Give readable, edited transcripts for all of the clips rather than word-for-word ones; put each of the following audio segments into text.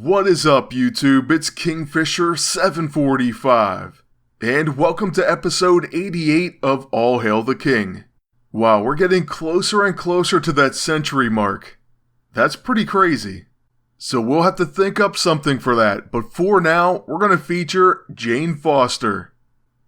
What is up, YouTube? It's Kingfisher745, and welcome to episode 88 of All Hail the King. Wow, we're getting closer and closer to that century mark. That's pretty crazy. So we'll have to think up something for that, but for now, we're going to feature Jane Foster,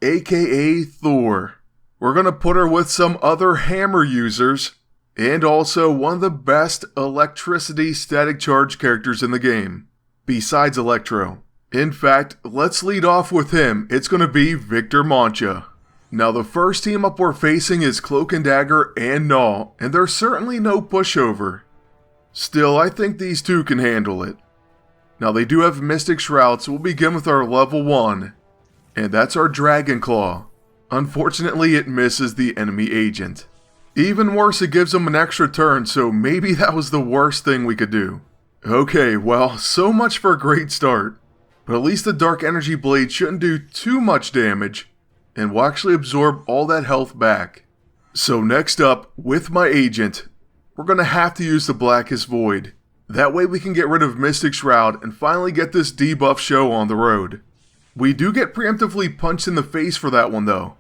aka Thor. We're going to put her with some other hammer users, and also one of the best electricity static charge characters in the game, besides Electro. In fact, let's lead off with him. It's going to be Victor Mancha. Now the first team up we're facing is Cloak and Dagger and Gnaw, and there's certainly no pushover. Still, I think these two can handle it. Now they do have Mystic Shroud, so we'll begin with our level 1, and that's our Dragon Claw. Unfortunately, it misses the enemy agent. Even worse, it gives him an extra turn, so maybe that was the worst thing we could do. Okay, well, so much for a great start. But at least the Dark Energy Blade shouldn't do too much damage, and will actually absorb all that health back. So next up, with my agent, we're going to have to use the Blackest Void. That way we can get rid of Mystic Shroud and finally get this debuff show on the road. We do get preemptively punched in the face for that one though.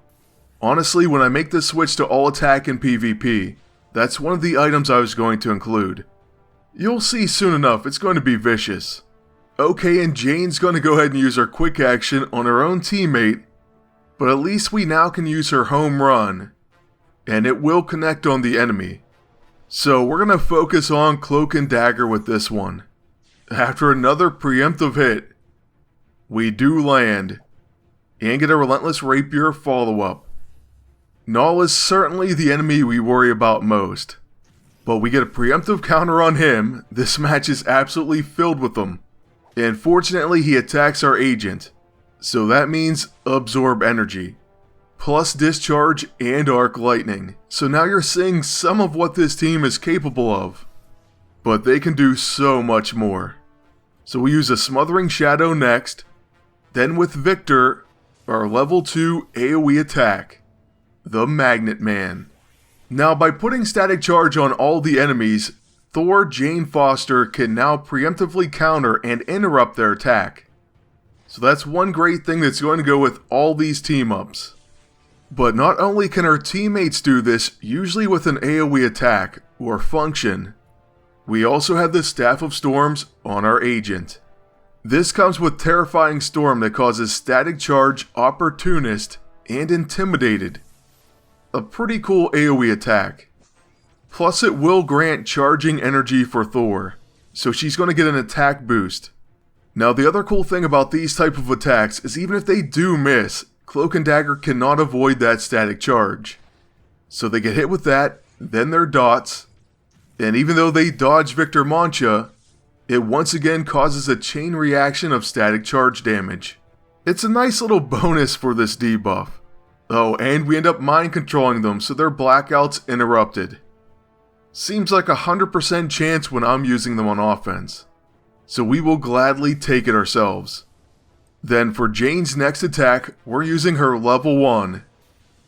Honestly, when I make the switch to all attack in PvP, that's one of the items I was going to include. You'll see soon enough, it's going to be vicious. Okay, and Jane's going to go ahead and use her quick action on her own teammate, but at least we now can use her home run, and it will connect on the enemy. So we're going to focus on Cloak and Dagger with this one. After another preemptive hit, we do land, and get a Relentless Rapier follow-up. Gnaw is certainly the enemy we worry about most, but we get a preemptive counter on him. This match is absolutely filled with them, and fortunately he attacks our agent, so that means Absorb Energy, plus Discharge and Arc Lightning. So now you're seeing some of what this team is capable of, but they can do so much more. So we use a Smothering Shadow next, then with Victor, our level 2 AoE attack, the Magnet Man. Now by putting Static Charge on all the enemies, Thor Jane Foster can now preemptively counter and interrupt their attack. So that's one great thing that's going to go with all these team-ups. But not only can our teammates do this, usually with an AoE attack, or function, we also have the Staff of Storms on our agent. This comes with Terrifying Storm that causes Static Charge, Opportunist, and Intimidated. A pretty cool AoE attack. Plus it will grant charging energy for Thor, so she's going to get an attack boost. Now the other cool thing about these type of attacks is even if they do miss, Cloak and Dagger cannot avoid that static charge. So they get hit with that, then their dots, and even though they dodge Victor Mancha, it once again causes a chain reaction of static charge damage. It's a nice little bonus for this debuff. Oh, and we end up mind controlling them so their blackouts interrupted. Seems like 100% chance when I'm using them on offense. So we will gladly take it ourselves. Then for Jane's next attack, we're using her level 1.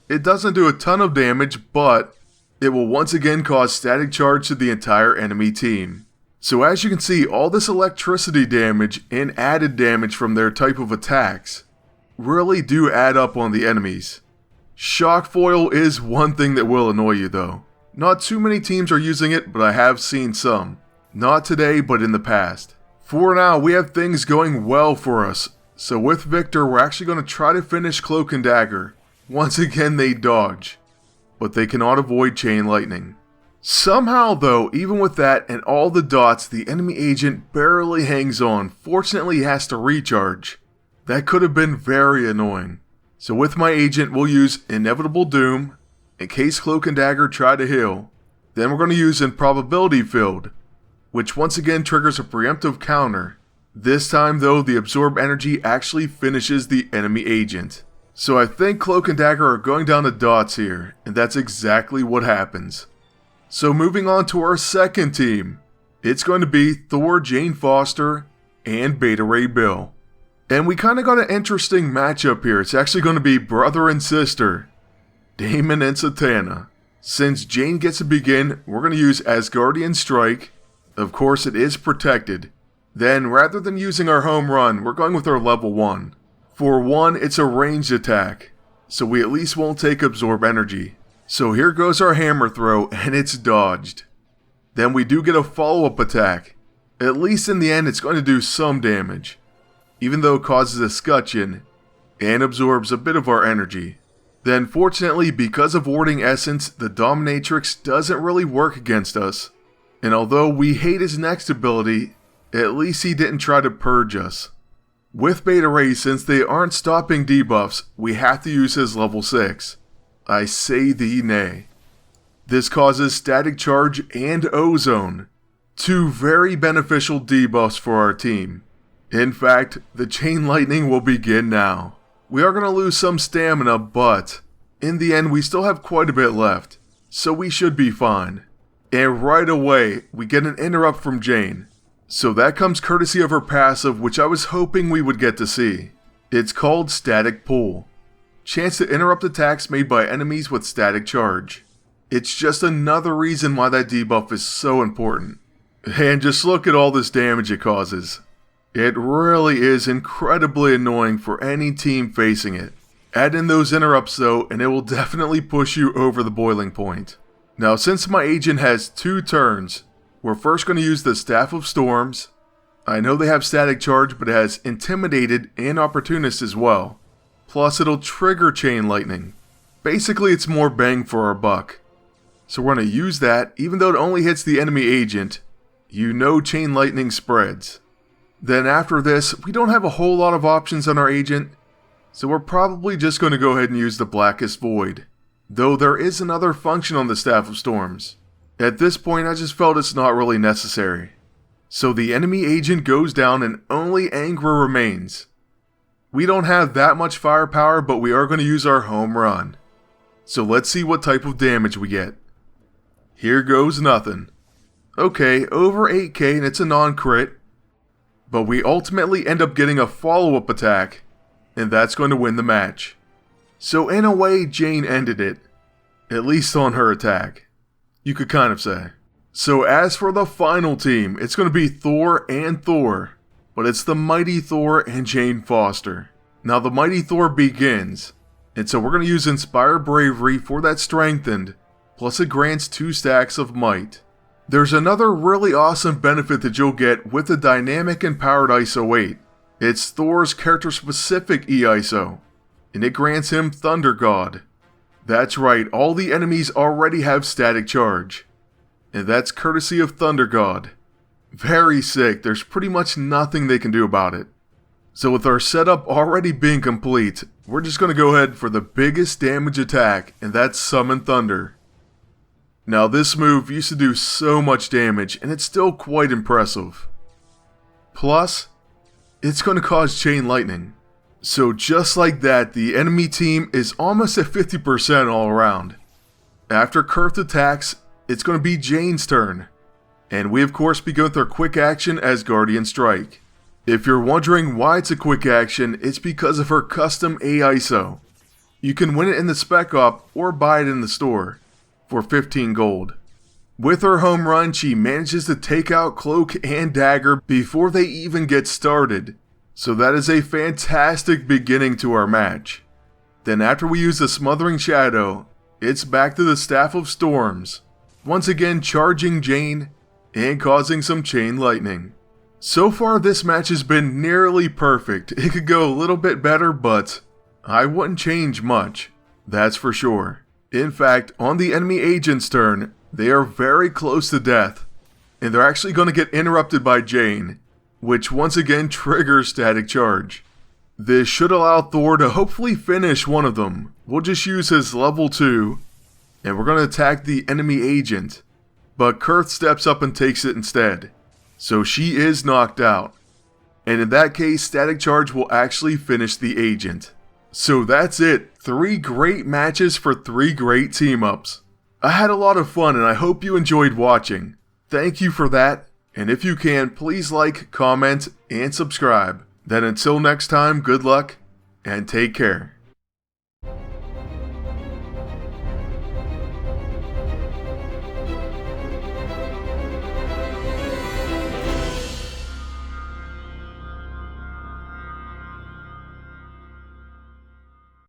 It doesn't do a ton of damage, but it will once again cause static charge to the entire enemy team. So as you can see, all this electricity damage and added damage from their type of attacks really do add up on the enemies. Shock Foil is one thing that will annoy you though. Not too many teams are using it, but I have seen some. Not today, but in the past. For now, we have things going well for us. So with Victor, we're actually going to try to finish Cloak and Dagger. Once again, they dodge, but they cannot avoid Chain Lightning. Somehow though, even with that and all the dots, the enemy agent barely hangs on. Fortunately, he has to recharge. That could have been very annoying. So with my agent, we'll use Inevitable Doom, in case Cloak and Dagger try to heal. Then we're going to use Improbability Field, which once again triggers a preemptive counter. This time though, the Absorb Energy actually finishes the enemy agent. So I think Cloak and Dagger are going down to dots here, and that's exactly what happens. So moving on to our second team, it's going to be Thor Jane Foster and Beta Ray Bill. And we kind of got an interesting matchup here. It's actually going to be brother and sister, Damon and Satana. Since Jane gets to begin, we're going to use Asgardian Strike. Of course, it is protected. Then, rather than using our home run, we're going with our level 1. For 1, it's a ranged attack, so we at least won't take absorb energy. So here goes our hammer throw, and it's dodged. Then we do get a follow-up attack. At least in the end, it's going to do some damage, even though it causes a scutcheon and absorbs a bit of our energy. Then fortunately, because of Warding Essence, the Dominatrix doesn't really work against us. And although we hate his next ability, at least he didn't try to purge us. With Beta Ray, since they aren't stopping debuffs, we have to use his level 6. I say thee nay. This causes Static Charge and Ozone, 2 very beneficial debuffs for our team. In fact, the Chain Lightning will begin now. We are going to lose some stamina, but in the end we still have quite a bit left, so we should be fine. And right away, we get an interrupt from Jane. So that comes courtesy of her passive, which I was hoping we would get to see. It's called Static Pull. Chance to interrupt attacks made by enemies with static charge. It's just another reason why that debuff is so important. And just look at all this damage it causes. It really is incredibly annoying for any team facing it. Add in those interrupts though, and it will definitely push you over the boiling point. Now since my agent has 2 turns, we're first going to use the Staff of Storms. I know they have static charge, but it has Intimidated and Opportunist as well. Plus it'll trigger Chain Lightning. Basically it's more bang for our buck. So we're going to use that, even though it only hits the enemy agent. You know Chain Lightning spreads. Then after this, we don't have a whole lot of options on our agent, so we're probably just going to go ahead and use the Blackest Void. Though there is another function on the Staff of Storms. At this point I just felt it's not really necessary. So the enemy agent goes down and only Angra remains. We don't have that much firepower, but we are going to use our home run. So let's see what type of damage we get. Here goes nothing. Okay, over 8k and it's a non-crit. But we ultimately end up getting a follow-up attack, and that's going to win the match. So in a way, Jane ended it. At least on her attack. You could kind of say. So as for the final team, it's going to be Thor and Thor. But it's the Mighty Thor and Jane Foster. Now the Mighty Thor begins. And so we're going to use Inspire Bravery for that strengthened. Plus it grants 2 stacks of might. There's another really awesome benefit that you'll get with the Dynamic Empowered ISO 8. It's Thor's character-specific E-ISO, and it grants him Thunder God. That's right, all the enemies already have static charge, and that's courtesy of Thunder God. Very sick, there's pretty much nothing they can do about it. So with our setup already being complete, we're just going to go ahead for the biggest damage attack, and that's Summon Thunder. Now this move used to do so much damage, and it's still quite impressive. Plus, it's going to cause Chain Lightning. So just like that, the enemy team is almost at 50% all around. After Kurth attacks, it's going to be Jane's turn. And we of course begin with our quick action Asgardian Strike. If you're wondering why it's a quick action, it's because of her custom A-ISO. You can win it in the Spec Op or buy it in the store for 15 gold. With her home run, she manages to take out Cloak and Dagger before they even get started. So that is a fantastic beginning to our match. Then after we use the Smothering Shadow, it's back to the Staff of Storms, once again charging Jane and causing some Chain Lightning. So far this match has been nearly perfect. It could go a little bit better, but I wouldn't change much, that's for sure. In fact, on the enemy agent's turn, they are very close to death, and they're actually going to get interrupted by Jane, which once again triggers static charge. This should allow Thor to hopefully finish one of them. We'll just use his level 2, and we're going to attack the enemy agent, but Kurth steps up and takes it instead, so she is knocked out. And in that case, static charge will actually finish the agent. So that's it, 3 great matches for 3 great team-ups. I had a lot of fun and I hope you enjoyed watching. Thank you for that, and if you can, please like, comment, and subscribe. Then until next time, good luck, and take care.